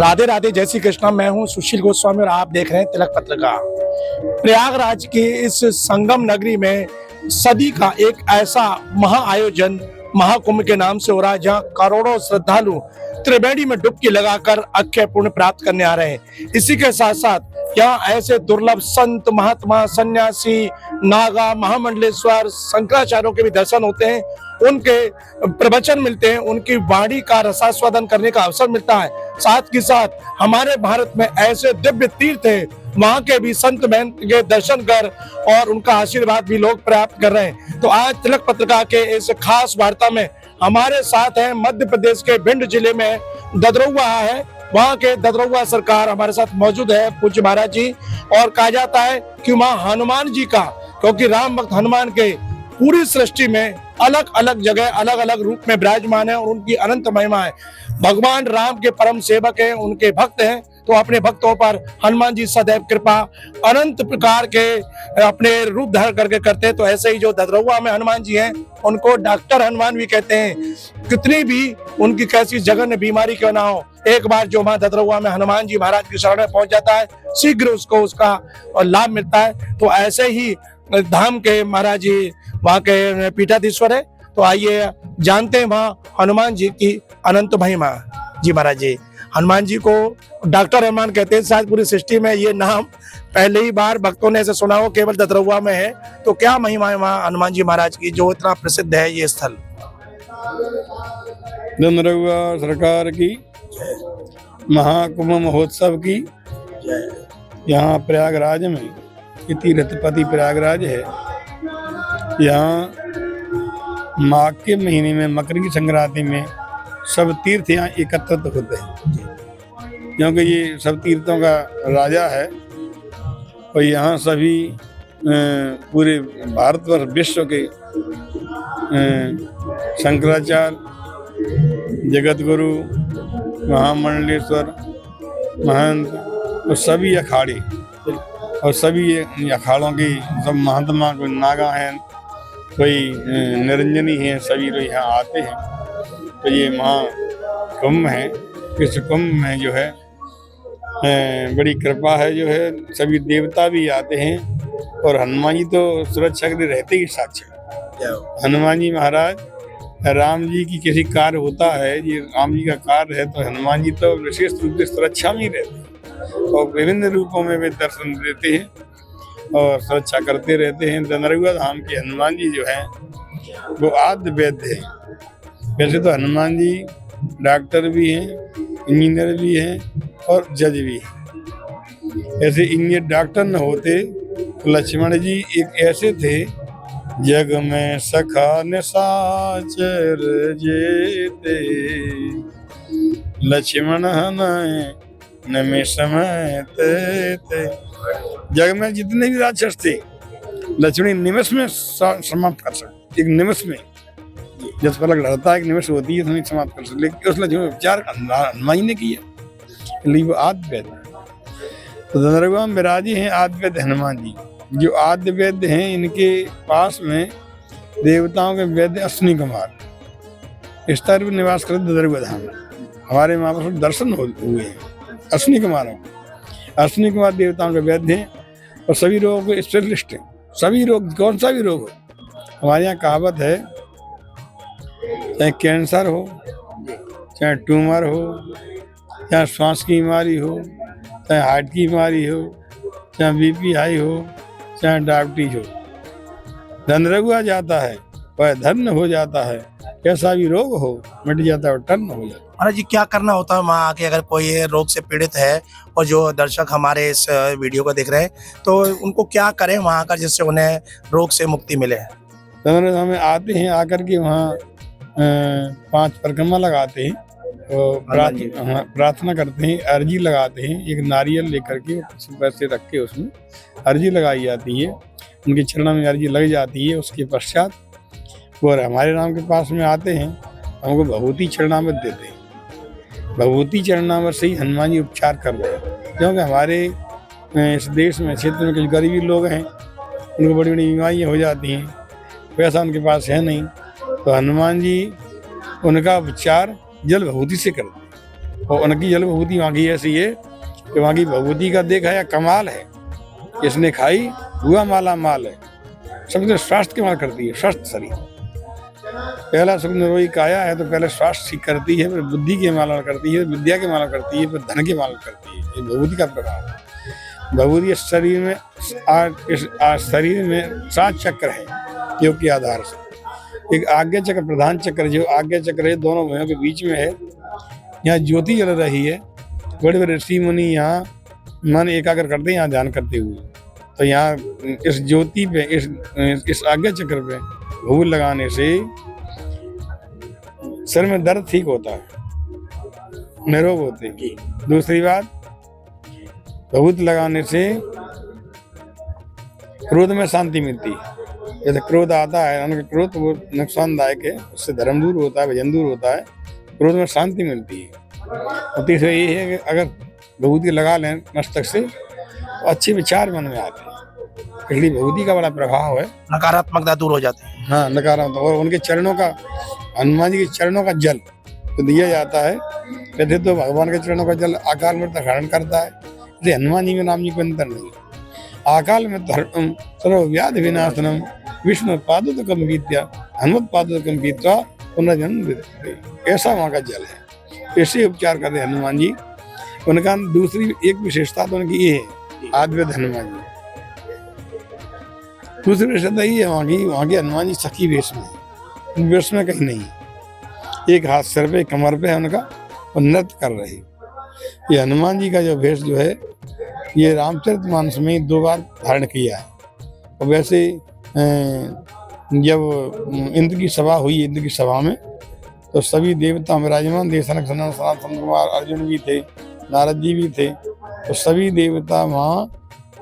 राधे राधे, जय श्री कृष्णा। मैं हूं सुशील गोस्वामी और आप देख रहे हैं तिलक पत्रिका। प्रयागराज की इस संगम नगरी में सदी का एक ऐसा महाआयोजन महाकुंभ के नाम से हो रहा है, जहां करोड़ों श्रद्धालु त्रिवेणी में डुबकी लगाकर अक्षय पुण्य प्राप्त करने आ रहे हैं। इसी के साथ साथ यहाँ ऐसे दुर्लभ संत, महात्मा, सन्यासी, नागा, महामंडलेश्वर, शंकराचार्यों के भी दर्शन होते हैं, उनके प्रवचन मिलते हैं, उनकी वाणी का रसास्वादन करने का अवसर मिलता है। साथ ही साथ हमारे भारत में ऐसे दिव्य तीर्थ है, वहां के भी संत महंत के दर्शन कर और उनका आशीर्वाद भी लोग प्राप्त कर रहे हैं। तो आज तिलक पत्रिका के इस खास वार्ता में हमारे साथ हैं मध्य प्रदेश के भिंड जिले में ददरौवा है, वहाँ के ददरौवा सरकार हमारे साथ मौजूद है, पूज्य महाराज जी। और कहा जाता है कि वहाँ हनुमान जी का, क्योंकि राम भक्त हनुमान के पूरी सृष्टि में अलग अलग जगह अलग अलग रूप में विराजमान है और उनकी अनंत महिमा है। भगवान राम के परम सेवक हैं, उनके भक्त हैं, तो अपने भक्तों पर हनुमान जी सदैव कृपा अनंत प्रकार के अपने रूप धारण करके करते हैं। तो ऐसे ही जो ददरौवा में हनुमान जी हैं, उनको डॉक्टर हनुमान भी कहते हैं। कितनी भी उनकी कैसी जघन्य बीमारी क्यों ना हो, एक बार जो वहां ददरौवा में हनुमान जी महाराज की शरण में पहुंच जाता है, शीघ्र उसको उसका लाभ मिलता है। तो ऐसे ही धाम के महाराज जी वहाँ के पीठाधीश्वर है। तो आइए जानते हैं वहाँ हनुमान जी की अनंत महिमा। जी महाराज जी, हनुमान जी को डॉक्टर हनुमान कहते हैं। शायद पूरी सृष्टि में ये नाम पहले ही बार भक्तों ने ऐसे सुना हो, केवल ददरौवा में है। तो क्या महिमा है वहाँ हनुमान जी महाराज की, जो इतना प्रसिद्ध है ये स्थल? ददरौवा सरकार की महाकुंभ महोत्सव की यहाँ प्रयागराज में, ये तीर्थपति प्रयागराज है। यहाँ माघ के महीने में मकर की संक्रांति में सब तीर्थ यहाँ एकत्रित होते हैं, क्योंकि ये सब तीर्थों का राजा है। और यहाँ सभी पूरे भारतवर्ष विश्व के शंकराचार्य, जगत गुरु, महामंडलेश्वर, महंत और सभी अखाड़े और सभी अखाड़ों की सब महात्मा, कोई नागा हैं, कोई निरंजनी हैं, सभी लोग यहाँ आते हैं। तो ये महाकुंभ है। इस कुंभ में जो है बड़ी कृपा है, जो है सभी देवता भी आते हैं। और हनुमान जी तो सुरक्षा के लिए रहते ही साक्षात। हनुमान जी महाराज, राम जी की किसी कार्य होता है, ये राम जी का कार्य है, तो हनुमान जी तो विशेष रूप से सुरक्षा में ही रहते हैं और विभिन्न रूपों में वे दर्शन देते हैं और सुरक्षा करते रहते हैं। ददरौवा धाम के हनुमान जी जो हैं वो आद्य वैद्य हैं। वैसे तो हनुमान जी डॉक्टर भी हैं, इंजीनियर भी हैं और जज भी हैं। ऐसे इंजीनियर डॉक्टर न होते तो लक्ष्मण जी एक ऐसे थे, जग में सखा निशाचर जेते, लक्ष्मण न में समय ते। जग में जितने भी राक्षस थे, लक्ष्मण निमिष में समाप्त कर सकते। एक निमिष में जब पलक लड़ता है, एक निमिष होती है, तो समाप्त कर सकते। लेकिन उस लक्ष्मण उपचार हनुमान जी ने किया, इसलिए वो आद्य वैद्य। तो ददरौवा में विराजे हैं आद्य वैद्य हनुमान जी। जो आद्य वैद्य हैं, इनके पास में देवताओं के वैद्य अश्विनी कुमार इस तरह निवास करते ददरौवा धाम में। हमारे वहाँ पर दर्शन हुए हैं अश्विनी कुमारों। अश्विनी कुमार देवताओं के वैद्य हैं और सभी रोगों के स्पेशलिस्ट हैं। सभी रोग, कौन सा भी रोग हो, हमारे यहाँ कहावत है, चाहे कैंसर हो, चाहे ट्यूमर हो, चाहे श्वास की बीमारी हो, चाहे हार्ट की बीमारी हो, चाहे बीपी हाई हो, चाहे डायबिटीज हो, ददरौवा जाता है वह धन्य हो जाता है। कैसा भी रोग हो मिट जाता है और टर्न हो जाता है। महाराज जी, क्या करना होता है वहाँ आके, अगर कोई रोग से पीड़ित है और जो दर्शक हमारे इस वीडियो को देख रहे हैं, तो उनको क्या करें वहाँ आकर जिससे उन्हें रोग से मुक्ति मिले? ददरौवा में आते हैं, आकर के वहाँ 5 परिक्रमा लगाते हैं और प्रार्थना करते हैं, अर्जी लगाते हैं। एक नारियल लेकर के पैसे रख के उसमें अर्जी लगाई जाती है, उनके चरणों में अर्जी लग जाती है। उसके पश्चात वो हमारे नाम के पास में आते हैं, हमको भभूति चरणामृत देते हैं। भभूति चरणामृत से ही हनुमान जी उपचार कर रहे हैं, क्योंकि हमारे इस देश में, क्षेत्र में कुछ गरीबी लोग हैं, उनको बड़ी बड़ी बीमारियाँ हो जाती हैं, पैसा उनके पास है नहीं, तो हनुमान जी उनका उपचार जल भभूति से करते हैं। और उनकी जल विभूति वहाँ की ऐसी है कि वहाँ की विभूति का देखा या कमाल है, इसने खाई हुआ माला माल है। सबसे स्वास्थ्य की माल करती है, स्वस्थ शरीर। पहला सुख निरोगी काया है, तो पहले स्वास्थ्य ठीक करती है, फिर बुद्धि की माला करती है, विद्या की माला करती है, फिर धन की माला करती है। ये विभूति का प्रभाव है। विभूति इस शरीर में शरीर में 7 चक्र है योग के आधार से। एक आज्ञा चक्र, प्रधान चक्र, जो आज्ञा चक्र है दोनों भुजों के बीच में है। यहाँ ज्योति जल रही है। बड़े बड़े ऋषि मुनि यहाँ मन एकाग्र करते हैं, यहाँ ध्यान करते हुए। तो यहाँ इस ज्योति पे, इस आज्ञा चक्र पे भूल लगाने से सिर में दर्द ठीक होता है, निरोग होते हैं। दूसरी बात, भभूत लगाने से क्रोध में शांति मिलती है। जैसे क्रोध आता है, उनका क्रोध वो नुकसानदायक है, उससे धर्म दूर होता है, भजन दूर होता है, क्रोध में शांति मिलती है। और तीसरा ये है कि अगर भभूति लगा लें मस्तक से तो अच्छे विचार मन में आते हैं। इसलिए भभूति का बड़ा प्रभाव है, नकारात्मकता दूर हो जाती है। हाँ नकारात्मक। और उनके चरणों का, हनुमान जी के चरणों का जल तो दिया जाता है। कहते तो भगवान के चरणों का जल अकाल मृत्यु हरण करता है, इसलिए हनुमान जी में नाम जी को अंतर नहीं। अकाल में सर्वव्याधि विनाशनम विष्णु पादोदकम विद्या हनुमत पादोदकम पीत्वा पुनर्जन्म विद्यते, ऐसा वहाँ का जल है। ऐसे उपचार करते हनुमान जी। उनका दूसरी एक विशेषता तो उनकी ये है, आद्वैत हनुमान जी। दूसरी विशेषता ये है वहाँ की हनुमान जी सखी वेश में है, वेश में कहीं नहीं है। एक हाथ सिर पे, कमर पे है उनका, और नृत्य कर रहे। ये हनुमान जी का जो वेश जो है, ये रामचरितमानस में 2 बार धारण किया है। और वैसे जब इंद्र की सभा हुई, इंद्र की सभा में तो सभी देवता विराजमान थे। सनक सनत कुमार अर्जुन भी थे, नारद जी भी थे। तो सभी देवता वहाँ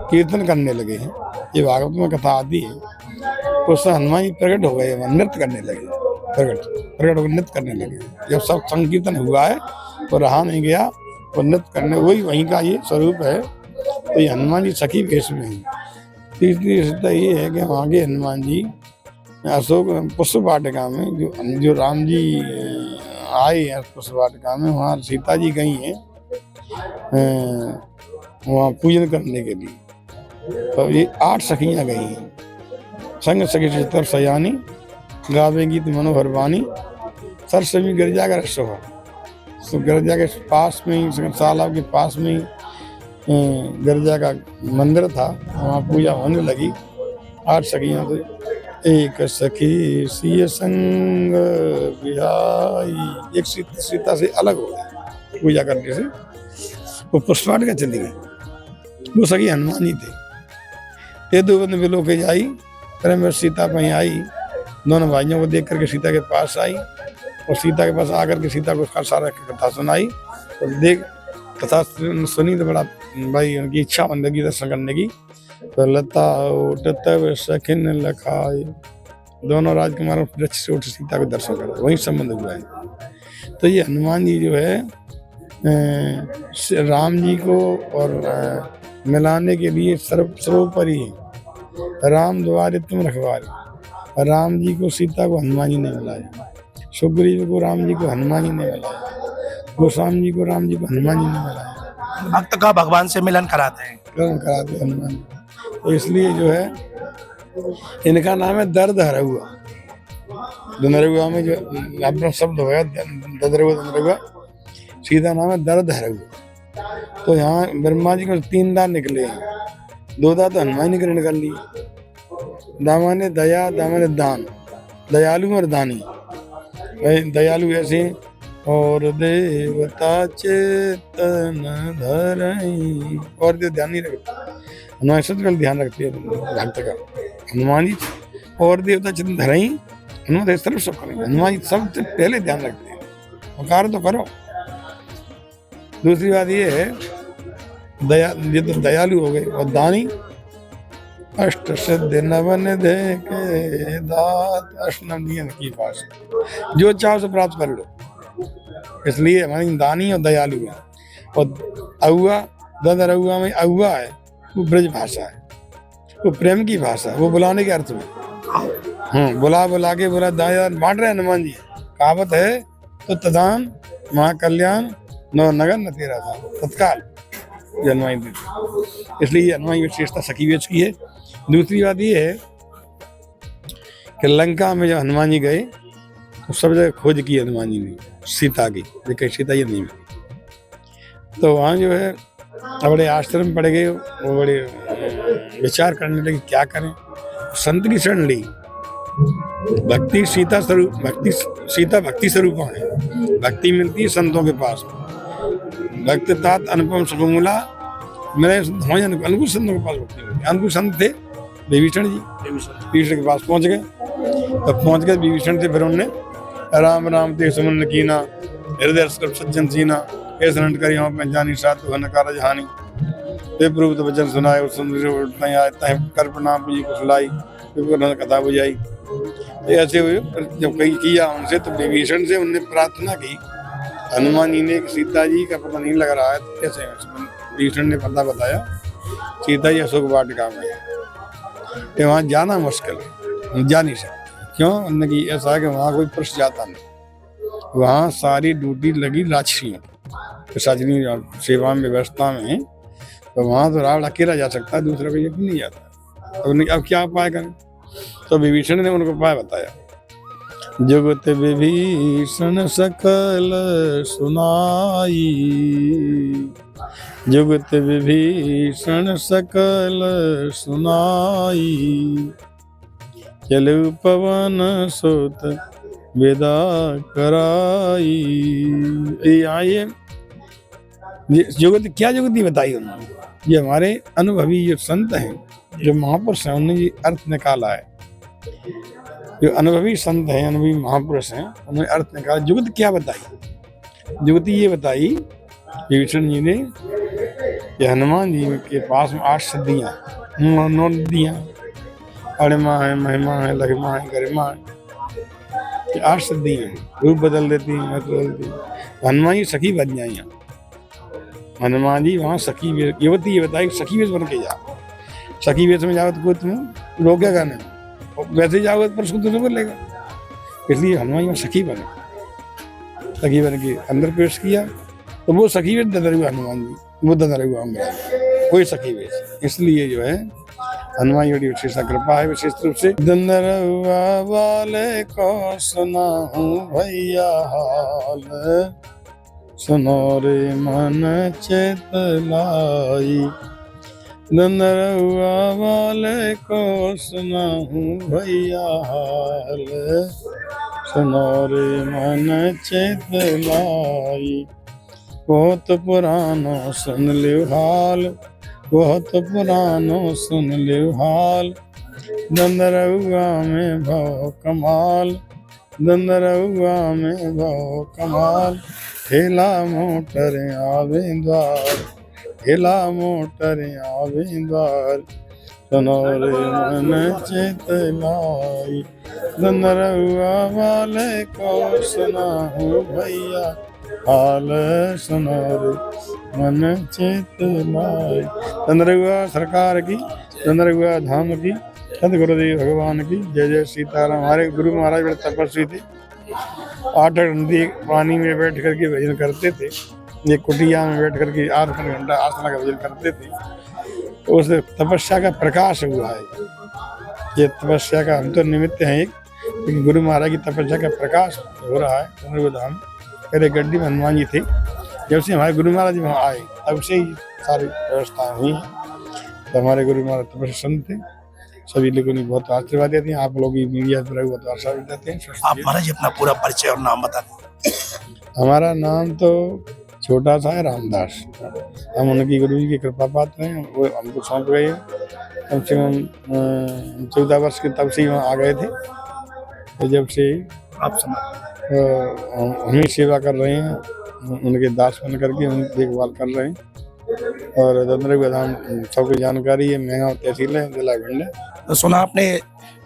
कीर्तन करने लगे हैं। ये भागवत में कथा आती है। तो उससे हनुमान जी प्रकट हो गए, नृत्य करने लगे, प्रकट होकर नृत्य करने लगे। जब सब संकीर्तन हुआ है तो रहा नहीं गया, वो नृत्य करने, वही वहीं का ये स्वरूप है। तो ये हनुमान जी सखी वेश में है। तीसरी विशेषता ये है कि वहाँ के हनुमान जी अशोक पुष्प वाटिका में, जो राम जी आए हैं पुष्प वाटिका में, वहाँ सीता जी गई हैं वहाँ पूजन करने के लिए। तो ये 8 सखियाँ गई हैं। संग सखी चित्तर सयानी गावे गीत मनोहर वाणी सरस्वती गिरजा का रसोहा। तो गिरजा के पास में ही, तालाब के पास में ही गिरजा का मंदिर था, वहाँ पूजा होने लगी। 8 सखियाँ तो एक सखी सिय संग विहाई, एक सीता से अलग हो गई पूजा करने से, वो पुष्पाट का चली गई। वो सखी हनुमान जी थे। ये 2 बंद बिलो के जाई, प्रेम सीता कहीं आई, दोनों भाइयों को देख करके सीता के पास आई, और सीता के पास आकर के सीता को उसका सारा कथा सुनाई। तो देख कथा सुनी तो बड़ा भाई उनकी इच्छा बन लगी दर्शन करने की। तो लता उठ तब सखिन लखाए, दोनों राजकुमारों वृक्ष से उठ सीता को दर्शन कर, वही संबंध हुआ है। तो ये हनुमान जी जो है राम जी को और मिलाने के लिए सर्वोपरि है। राम द्वारे तुम रखवारे। राम जी को सीता को हनुमान जी ने मिलाया, सुग्रीव को राम जी को हनुमान जी ने मिलाया, गोस्वामी जी को राम जी को हनुमान जी ने मिलाया। भक्त का भगवान से मिलन कराते हैं, कराते हनुमान जी। तो इसलिए जो है इनका नाम है दर्द हरा हुआ। नरगुआ में जो अपना शब्द होगा दर्द, सीधा नाम है दर्द हरा हुआ। तो यहाँ ब्रह्मा जी को 3 दांत निकले हैं, 2 दांत तो हनुमान जी के निकल लिए। दामाने दया, दामाने दान, दयालु और दानी। दयालु ऐसे, और देवता चेतन धरई, और जो ध्यान नहीं रखते हनुमान सच ध्यान रखते है भक्त का। हनुमान जी और देवता चेतन धरई, हनुमान सर्व सब करें। हनुमान जी सबसे पहले ध्यान रखते हैं, पुकार तो करो। दूसरी बात ये है दया, ये तो दयालु हो गए। और दानी, अष्ट सिद्धि नवन दे के दात, अष्टनव दियन की पास, जो चाहो से प्राप्त कर लो। इसलिए हमारी दानी और दयालु है। और अहुआ, ददर अहुआ में अहुआ है, वो ब्रज भाषा है, वो प्रेम की भाषा है, वो बुलाने के अर्थ में। बुला बुला के बोला दायान बांट रहे हनुमान जी। कहावत है तो तदान महाकल्याण न नगर न तेरा था, तत्काल जो हनुमान जी थी। इसलिए ये हनुमान की विशेषता सखी वेश की है। दूसरी बात ये है कि लंका में जब हनुमान जी गए तो सब जगह खोज की हनुमान जी ने सीता की, लेकिन सीता ये नहीं मिली। तो वहाँ जो है बड़े आश्रम पड़ गए, वो बड़े विचार करने लगे क्या करें। संत की शरण ली। भक्ति सीता स्वरूप, भक्ति सीता भक्ति स्वरूप है। भक्ति मिलती है संतों के पास। भक्त तात अनुपम सुखमूला मेरे अनुकूल संतों के पास भक्ति मिलती। अनुकूल संत थे विभीषण जी, विभीषण के पास पहुंच गए। तब पहुंच गए विभीषण से, फिर उन्होंने राम राम ते सुमन कीना, हृदय सज्जन सीना, ऐसा नट करी हम पंजानी सात घन कारज हानि। हे प्रभु तो वचन सुनाए कर प्रणाम जी को सुलाई, कथा बुझाई। ऐसे हुए जब कहीं किया उनसे, तो विभीषण से उनने प्रार्थना की। हनुमान जी ने सीता जी का पता नहीं लग रहा है, तो कैसे विभीषण ने पता बताया सीता जी अशोक वाटिका में, तो वहाँ जाना मुश्किल है, जा नहीं सकते। क्यों? उन्होंने की ऐसा है कि वहाँ कोई पुरुष जाता नहीं, वहाँ सारी ड्यूटी लगी राक्षसियों की, साजनी सेवा में व्यवस्था में। तो वहाँ तो रावण अकेला जा सकता है, दूसरा कोई नहीं जाता। तो उन्होंने अब क्या उपाय करें, तो विभीषण ने उनको उपाय बताया। जुगत विभीषण सकल सुनाई, जुगत विभीषण सकल सुनाई, चलु पवन सुत विदा कराई। आइए जुगत, क्या जुगती बताई उन्होंने। ये हमारे अनुभवी जो संत हैं, जो महापुरुष हैं, उन्होंने ये अर्थ निकाला है। जो अनुभवी संत हैं, अनुभवी महापुरुष हैं, उन्होंने अर्थ निकाला। जुगत क्या बताई? जुगती ये बताई विभीषण जी ने कि हनुमान जी के पास में 8 सिद्धियाँ, 9 नदियाँ, अणिमा है, महिमा है, लघिमा है, गरिमा है, 8 सिद्धियाँ हैं। रूप बदल देती हैं, महत्व बदलती हैं। हनुमान जी सखी बन जाइए। हनुमान जी वहाँ सखी वेश, युवती ये बताई सखी वेश बन के जाओ। सखी वेश में जाओ तो कोई तुम्हें रोकेगा नहीं, वैसे जाओगे तो परसों तो बोलेगा। इसलिए हनुमान जी सखी बने, सखी बन के अंदर प्रवेश किया। तो वो सखी वेश ददर हुआ हनुमान जी, वो ददर हुआ कोई सखी वेश। इसलिए जो है हनुमान जी बड़ी विशेष कृपा है। विशेष रूप से दंदरवा वाले को सुनाऊं भैया हाल, सुनो रे मन चित लाई। दंदरवा वाले को सुनाऊं भैया हाल, सुनो रे मन चित लाई। बहुत पुरानो सुन लियो हाल, बहुत पुरानो सुन लियो हाल। दंदरवा में भव कमाल, दंदरवा में भव कमाल। ठेला मोटर आवे द्वार, ठेला मोटर आवे द्वार। सुनो रे मन चित लाई। दंदरवा वाले को सुनाऊं भैया हाल, सुनो रे मन चित लाई। दंदरवा सरकार की, दंदरवा धाम की, सदगुरुदेव भगवान की जय जय सीताराम। हमारे गुरु महाराज बड़े तपस्वी थे। 8 घंटे पानी में बैठ करके भजन करते थे। ये कुटिया में बैठ करके 8 घंटा आसना का भजन करते थे। तो उस तपस्या का प्रकाश हुआ है। ये तपस्या का हम तो निमित्त हैं एक, लेकिन गुरु महाराज की तपस्या का प्रकाश हो रहा है दंदरवा धाम। पहले गड्डी में हनुमान जी थे, जब से हमारे गुरु महाराज वहाँ आए तब से ही सारी व्यवस्था हुई है। तो हमारे गुरु महाराज तपस्वी संत थे, सभी लोगों ने बहुत आशीर्वाद देते हैं। आप लोग भी मीडिया पर बहुत आशीर्वाद देते हैं। आप महाराज अपना पूरा परिचय और नाम बता दें। हमारा नाम तो छोटा सा है, रामदास। हम उनकी गुरु जी की कृपा पाते हैं, वो हमको सौंप गए हैं। कम से कम 14 वर्ष के तब से ही वहाँ आ गए थे। तो जब से आप हम ही सेवा कर रहे हैं, उनके दास बन करके उनकी देखभाल कर रहे हैं। और दंदरवा धाम सबकी जानकारी है, महंगा तहसील है, जिला भिंड है। तो सुना आपने,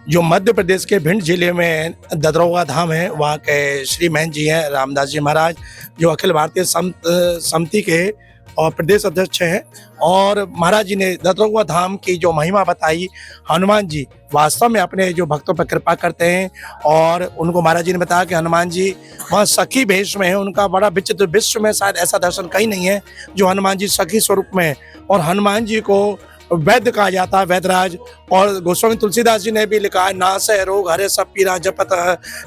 जो मध्य प्रदेश के भिंड जिले में ददरवा धाम है, वहाँ के श्री महंत जी हैं रामदास जी महाराज, जो अखिल भारतीय समिति के और प्रदेश अध्यक्ष हैं। और महाराज जी ने ददरौवा धाम की जो महिमा बताई, हनुमान जी वास्तव में अपने जो भक्तों पर कृपा करते हैं। और उनको महाराज जी ने बताया कि हनुमान जी वहाँ सखी भेष में है, उनका बड़ा विचित्र, विश्व में शायद ऐसा दर्शन कहीं नहीं है जो हनुमान जी सखी स्वरूप में है। और हनुमान जी को वैद्य कहा जाता है, वैद्यराज। और गोस्वामी तुलसीदास जी ने भी लिखा है, नासै रोग हरे सब पीरा जपत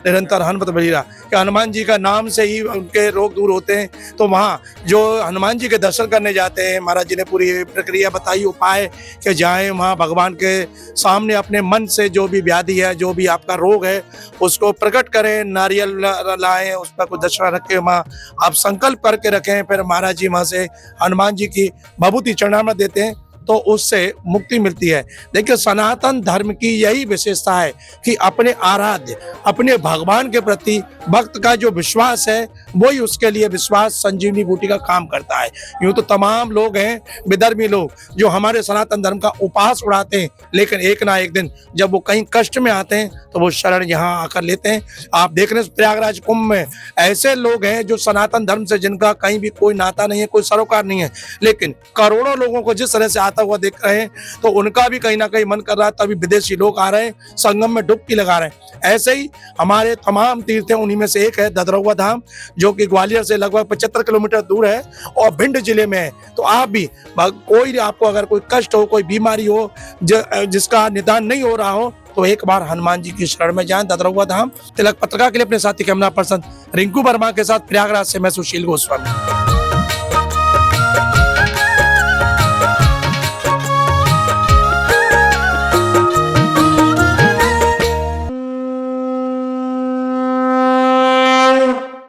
निरंतर हनुमत बलीरा, कि हनुमान जी का नाम से ही उनके रोग दूर होते हैं। तो वहाँ जो हनुमान जी के दर्शन करने जाते हैं, महाराज जी ने पूरी प्रक्रिया बताई, उपाय कि जाएं वहाँ भगवान के सामने अपने मन से जो भी व्याधि है, जो भी आपका रोग है, उसको प्रकट करें, नारियल लाएं, उस पर कुछ दक्षिणा रख के वहाँ आप संकल्प करके रखें। फिर महाराज जी वहाँ से हनुमान जी की भभूति चरणामृत देते हैं, तो उससे मुक्ति मिलती है। देखिए, सनातन धर्म की यही विशेषता है कि अपने आराध्य, अपने भगवान के प्रति भक्त का जो विश्वास है, वही उसके लिए विश्वास संजीवनी बूटी का काम करता है। यूं तो तमाम लोग हैं, विधर्मी लोग, जो हमारे सनातन धर्म का उपहास उड़ाते हैं, लेकिन एक ना एक दिन जब वो कहीं कष्ट में आते हैं तो वो शरण यहाँ आकर लेते हैं। आप देख रहे हैं प्रयागराज कुंभ में ऐसे लोग हैं जो सनातन धर्म से, जिनका कहीं भी कोई नाता नहीं है, कोई सरोकार नहीं है, लेकिन करोड़ों लोगों को जिस तरह से आता हुआ देख रहे हैं, तो उनका भी कहीं ना कहीं मन कर रहा है। तभी विदेशी लोग आ रहे हैं, संगम में डुबकी लगा रहे हैं। ऐसे ही हमारे तमाम तीर्थ हैं, उन्हीं में से एक है ददरौवा धाम, जो कि ग्वालियर से लगभग 75 किलोमीटर दूर है और भिंड जिले में है। तो आप भी, कोई आपको अगर कोई कष्ट हो, कोई बीमारी हो, जिसका निदान नहीं हो रहा हो, तो एक बार हनुमान जी की शरण में जाएं, ददरौवा धाम। तिलक पत्रिका के लिए अपने साथी कैमरा पर्सन रिंकू वर्मा के साथ प्रयागराज से मैं सुशील गोस्वामी।